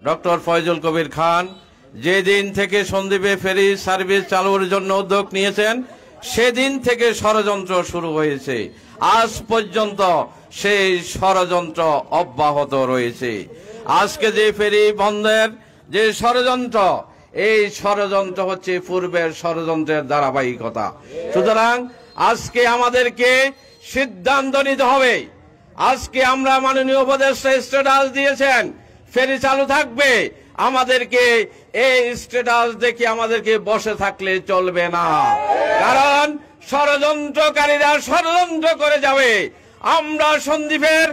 Doctor Faizul Kabir Khan যেদিন থেকে সন্দ্বীপে ferry service চালুর জন্য উদ্যোগ নিয়েছেন সেদিন থেকে ষড়যন্ত্র শুরু হয়েছে। আজ পর্যন্ত সেই ষড়যন্ত্র অব্যাহত রয়েছে। আজকে যে ফেরি বন্ধের যে ষড়যন্ত্র, এই ষড়যন্ত্র হচ্ছে পূর্বের ষড়যন্ত্রের ধারাবাহিকতা। সুতরাং আজকে আমাদেরকে সিদ্ধান্ত নিতে হবে। আজকে আমরা মাননীয় উপদেষ্টা স্ট্যাটাস দিয়েছেন ফেরি চালু থাকবে, আমাদেরকে এই স্ট্যাটাস দেখে আমাদেরকে বসে থাকলে চলবে না, কারণ ষড়যন্ত্রকারীরা ষড়যন্ত্র করে যাবে। আমরা সন্দ্বীপের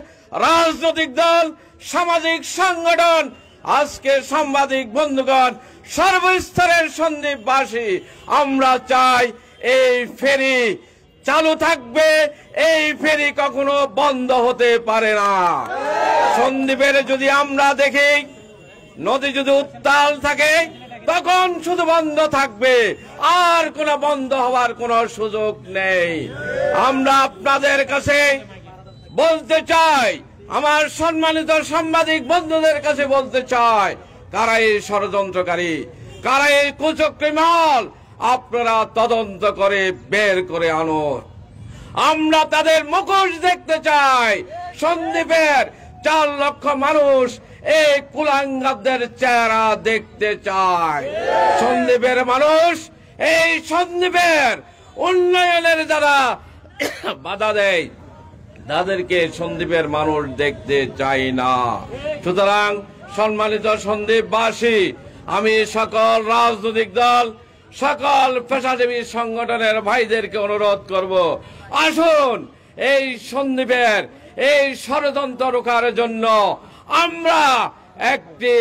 রাজনৈতিক দল, সামাজিক সংগঠন, আজকে সাংবাদিক বন্ধুগণ, সর্বস্তরের সন্দ্বীপবাসী আমরা চাই এই ফেরি চালু থাকবে, এই ফেরি কখনো বন্ধ হতে পারে না। সন্দ্বীপের যদি আমরা দেখি নদী যদি উত্তাল থাকে তখন শুধু বন্ধ থাকবে, আর কোনো বন্ধ হওয়ার কোনো সুযোগ নেই। আমরা আপনাদের কাছে বলতে চাই, আমার সম্মানিত সাংবাদিক বন্ধুদের কাছে বলতে চাই, কারা এই ষড়যন্ত্রকারী, কারা এই কুচক্রী মহল, আপনারা তদন্ত করে বের করে আনুন। আমরা তাদের মুখোশ দেখতে চাই। সন্দ্বীপের 4 লক্ষ মানুষ এই কুলাঙ্গারদের চেহারা দেখতে চায়। সন্দ্বীপের মানুষ এই সন্দ্বীপের উন্নয়নের যারা বাধা দেয় তাদেরকে সন্দ্বীপের মানুষ দেখতে চাই না। সুতরাং সম্মানিত সন্দ্বীপবাসী, আমি সকল রাজনৈতিক দল, সকল পেশাজীবী সংগঠনের ভাইদেরকে অনুরোধ করব, আসুন এই সন্দ্বীপের এই ষড়যন্ত্র রোখার জন্য আমরা একটি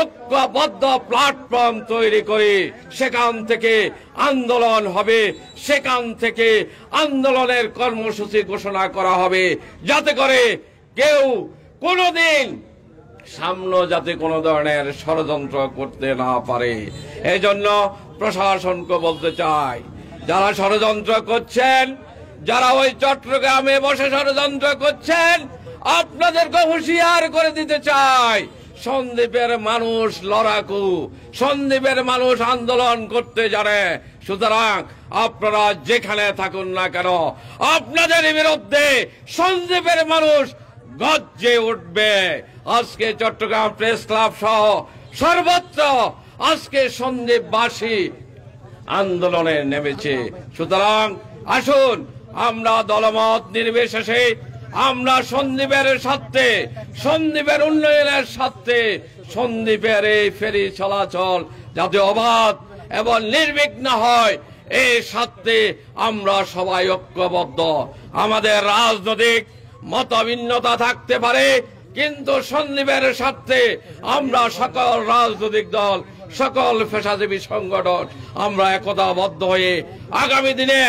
ঐক্যবদ্ধ প্ল্যাটফর্ম তৈরি করি। সেখান থেকে আন্দোলন হবে, সেখান থেকে আন্দোলনের কর্মসূচি ঘোষণা করা হবে, যাতে করে কেউ কোনোদিন সামনে যাতে কোনো ধরনের ষড়যন্ত্র করতে না পারে। এই জন্য প্রশাসনকে বলতে চাই, যারা ষড়যন্ত্র করছেন, যারা ওই চট্টগ্রামে বসে ষড়যন্ত্র করছেন, আপনাদেরকে হুঁশিয়ার করে দিতে চাই, সন্দ্বীপের মানুষ লড়াকু, সন্দ্বীপের মানুষ আন্দোলন করতে জানে। সুতরাং আপনারা যেখানে থাকুন না কেন, আপনাদের বিরুদ্ধে সন্দ্বীপের মানুষ গর্জে উঠবে। আজকে চট্টগ্রাম প্রেস ক্লাব সহ সর্বত্র আজকে সন্দ্বীপবাসী আন্দোলনে নেমেছে। সুতরাং আসুন আমরা দলমত নির্বিশেষে আমরা সন্দ্বীপের স্বার্থে, সন্দ্বীপের উন্নয়নের স্বার্থে, সন্দ্বীপের এই ফেরি চলাচল যাতে অবাধ এবং নির্বিঘ্ন হয়, এই স্বার্থে আমরা সবাই ঐক্যবদ্ধ। আমাদের রাজনৈতিক মতভিন্নতা থাকতে পারে, কিন্তু সন্দ্বীপের স্বার্থে আমরা সকল রাজনৈতিক দল, সকল পেশাজীবী সংগঠন আমরা একতাবদ্ধ হয়ে আগামী দিনে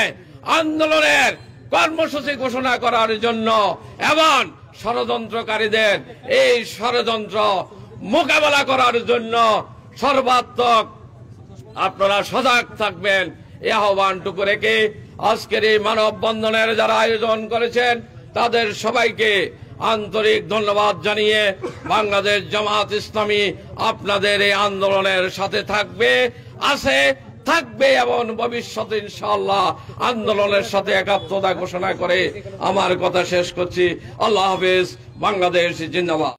আন্দোলনের কর্মসূচি ঘোষণা করার জন্য এবং ষড়যন্ত্রকারীদের এই ষড়যন্ত্র মোকাবেলা করার জন্য সর্বাত্মক আপনারা সজাগ থাকবেন, এই আহ্বানটুকু রেখে আজকের এই মানববন্ধনের যারা আয়োজন করেছেন তাদের সবাইকে আন্তরিক ধন্যবাদ জানিয়ে বাংলাদেশ জামাত ইসলামী আপনাদের এই আন্দোলনের সাথে থাকবে, আছে, থাকবে এবং ভবিষ্যতে ইনশাআল্লাহ আন্দোলনের সাথে একাত্মতা ঘোষণা করে আমার কথা শেষ করছি। আল্লাহ হাফেজ। বাংলাদেশ জিন্দাবাদ।